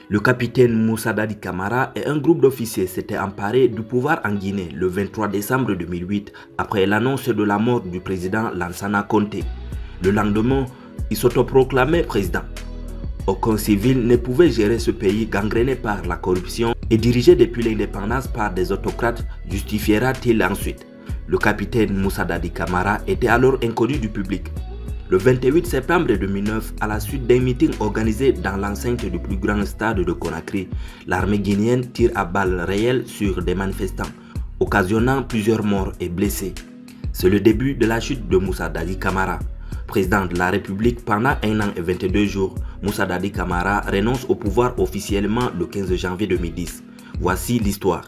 Le capitaine Moussa Dadi Camara et un groupe d'officiers s'étaient emparés du pouvoir en Guinée le 23 décembre 2008 après l'annonce de la mort du président Lansana Conté. Le lendemain, il s'autoproclamait président. Aucun civil ne pouvait gérer ce pays gangréné par la corruption et dirigé depuis l'indépendance par des autocrates, justifiera-t-il ensuite. Le capitaine Moussa Dadi Camara était alors inconnu du public. Le 28 septembre 2009, à la suite d'un meeting organisé dans l'enceinte du plus grand stade de Conakry, l'armée guinéenne tire à balles réelles sur des manifestants, occasionnant plusieurs morts et blessés. C'est le début de la chute de Moussa Dadi Camara. Président de la République pendant 1 an et 22 jours, Moussa Dadi Camara renonce au pouvoir officiellement le 15 janvier 2010. Voici l'histoire.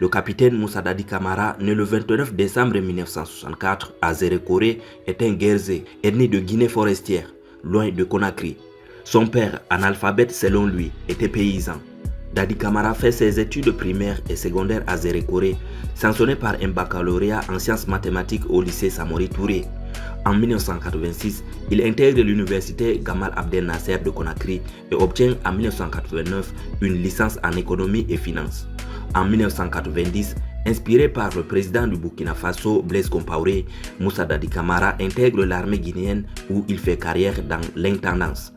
Le capitaine Moussa Dadi Camara, né le 29 décembre 1964 à Zérékoré, est un Guérzé, né de Guinée forestière, loin de Conakry. Son père, analphabète selon lui, était paysan. Dadi Camara fait ses études primaires et secondaires à Zérékoré, sanctionné par un baccalauréat en sciences mathématiques au lycée Samori Touré. En 1986, il intègre l'université Gamal Abdel Nasser de Conakry et obtient en 1989 une licence en économie et finances. En 1990, inspiré par le président du Burkina Faso, Blaise Compaoré, Moussa Dadi Camara intègre l'armée guinéenne où il fait carrière dans l'intendance.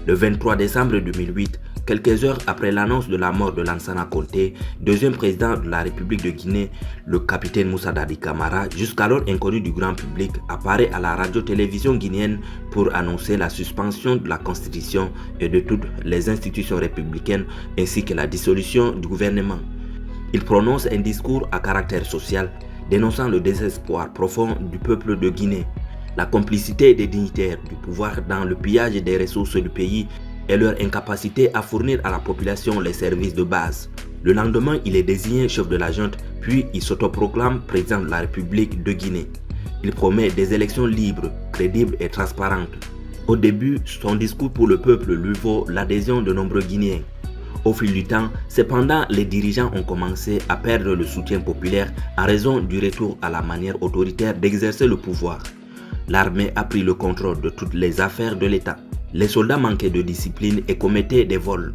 Le 23 décembre 2008, quelques heures après l'annonce de la mort de Lansana Conté, deuxième président de la République de Guinée, le capitaine Moussa Dadi Camara, jusqu'alors inconnu du grand public, apparaît à la radio-télévision guinéenne pour annoncer la suspension de la Constitution et de toutes les institutions républicaines ainsi que la dissolution du gouvernement. Il prononce un discours à caractère social, dénonçant le désespoir profond du peuple de Guinée, la complicité des dignitaires du pouvoir dans le pillage des ressources du pays et leur incapacité à fournir à la population les services de base. Le lendemain, il est désigné chef de la junte, puis il s'autoproclame président de la République de Guinée. Il promet des élections libres, crédibles et transparentes. Au début, son discours pour le peuple lui vaut l'adhésion de nombreux Guinéens. Au fil du temps, cependant, les dirigeants ont commencé à perdre le soutien populaire en raison du retour à la manière autoritaire d'exercer le pouvoir. L'armée a pris le contrôle de toutes les affaires de l'État. Les soldats manquaient de discipline et commettaient des vols.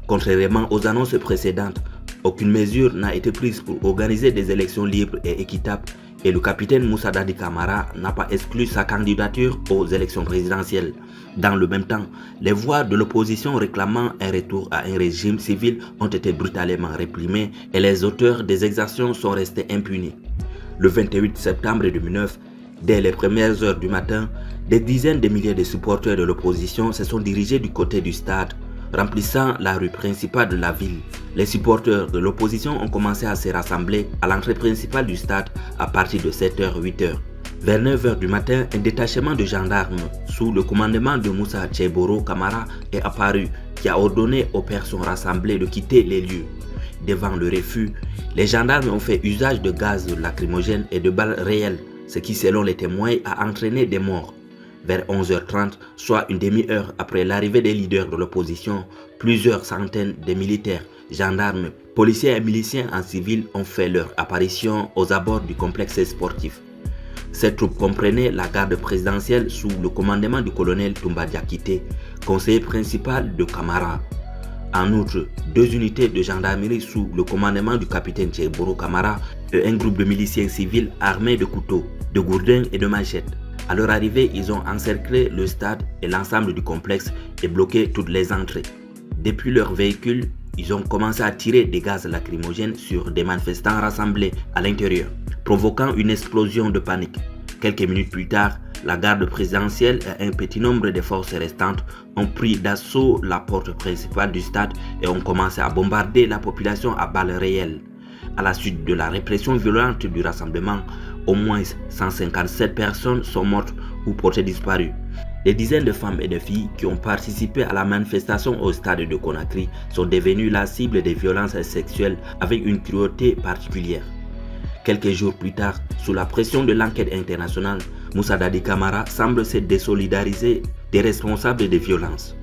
Contrairement aux annonces précédentes, aucune mesure n'a été prise pour organiser des élections libres et équitables et le capitaine Moussa Dadi Camara n'a pas exclu sa candidature aux élections présidentielles. Dans le même temps, les voix de l'opposition réclamant un retour à un régime civil ont été brutalement réprimées et les auteurs des exactions sont restés impunis. Le 28 septembre 2009, dès les premières heures du matin, des dizaines de milliers de supporters de l'opposition se sont dirigés du côté du stade, remplissant la rue principale de la ville. Les supporters de l'opposition ont commencé à se rassembler à l'entrée principale du stade à partir de 7h-8h. Vers 9h du matin, un détachement de gendarmes sous le commandement de Moussa Tcheboro Camara est apparu qui a ordonné aux personnes rassemblées de quitter les lieux. Devant le refus, les gendarmes ont fait usage de gaz lacrymogène et de balles réelles, ce qui, selon les témoins, a entraîné des morts. Vers 11h30, soit une demi-heure après l'arrivée des leaders de l'opposition, plusieurs centaines de militaires, gendarmes, policiers et miliciens en civil ont fait leur apparition aux abords du complexe sportif. Cette troupe comprenait la garde présidentielle sous le commandement du colonel Toumba Diakité, conseiller principal de Camara. En outre, 2 unités de gendarmerie sous le commandement du capitaine Tcheboro Camara et un groupe de miliciens civils armés de couteaux, de gourdins et de machettes. À leur arrivée, ils ont encerclé le stade et l'ensemble du complexe et bloqué toutes les entrées. Depuis leur véhicule, ils ont commencé à tirer des gaz lacrymogènes sur des manifestants rassemblés à l'intérieur, provoquant une explosion de panique. Quelques minutes plus tard, la garde présidentielle et un petit nombre de forces restantes ont pris d'assaut la porte principale du stade et ont commencé à bombarder la population à balles réelles. À la suite de la répression violente du rassemblement, au moins 157 personnes sont mortes ou portées disparues. Des dizaines de femmes et de filles qui ont participé à la manifestation au stade de Conakry sont devenues la cible des violences sexuelles avec une cruauté particulière. Quelques jours plus tard, sous la pression de l'enquête internationale, Moussa Dadi Camara semble se désolidariser des responsables des violences.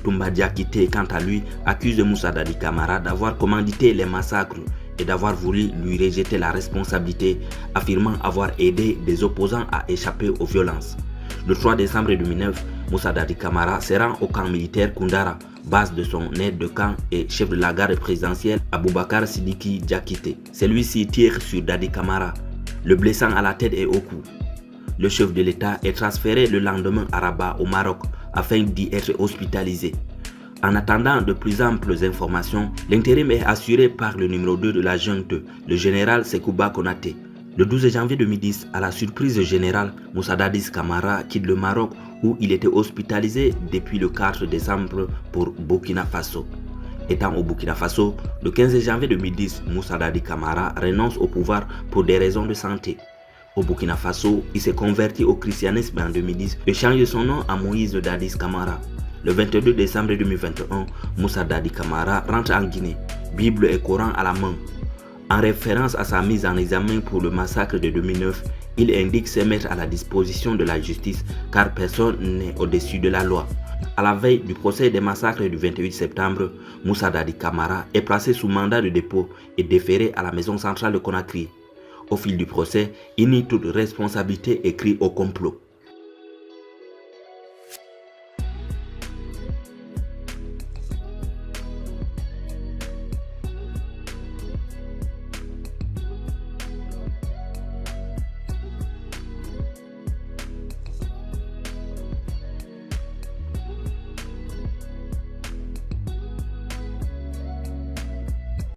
Toumba Diakité, quant à lui, accuse Moussa Dadi Camara d'avoir commandité les massacres et d'avoir voulu lui rejeter la responsabilité, affirmant avoir aidé des opposants à échapper aux violences. Le 3 décembre 2009, Moussa Dadi Camara se rend au camp militaire Koundara, base de son aide de camp et chef de la garde présidentielle Aboubakar Sidiki Diakité. Celui-ci tire sur Dadi Camara, le blessant à la tête et au cou. Le chef de l'État est transféré le lendemain à Rabat au Maroc afin d'y être hospitalisé. En attendant de plus amples informations, l'intérim est assuré par le numéro 2 de la junte, le général Sekouba Konaté. Le 12 janvier 2010, à la surprise générale, Moussa Dadi Camara quitte le Maroc où il était hospitalisé depuis le 4 décembre pour Burkina Faso. Étant au Burkina Faso, le 15 janvier 2010, Moussa Dadi Camara renonce au pouvoir pour des raisons de santé. Au Burkina Faso, il s'est converti au christianisme en 2010 et change son nom à Moïse Dadi Camara. Le 22 décembre 2021, Moussa Dadi Camara rentre en Guinée, Bible et Coran à la main. En référence à sa mise en examen pour le massacre de 2009, il indique se mettre à la disposition de la justice car personne n'est au-dessus de la loi. À la veille du procès des massacres du 28 septembre, Moussa Dadi Camara est placé sous mandat de dépôt et déféré à la maison centrale de Conakry. Au fil du procès, il nie toute responsabilité et crie au complot.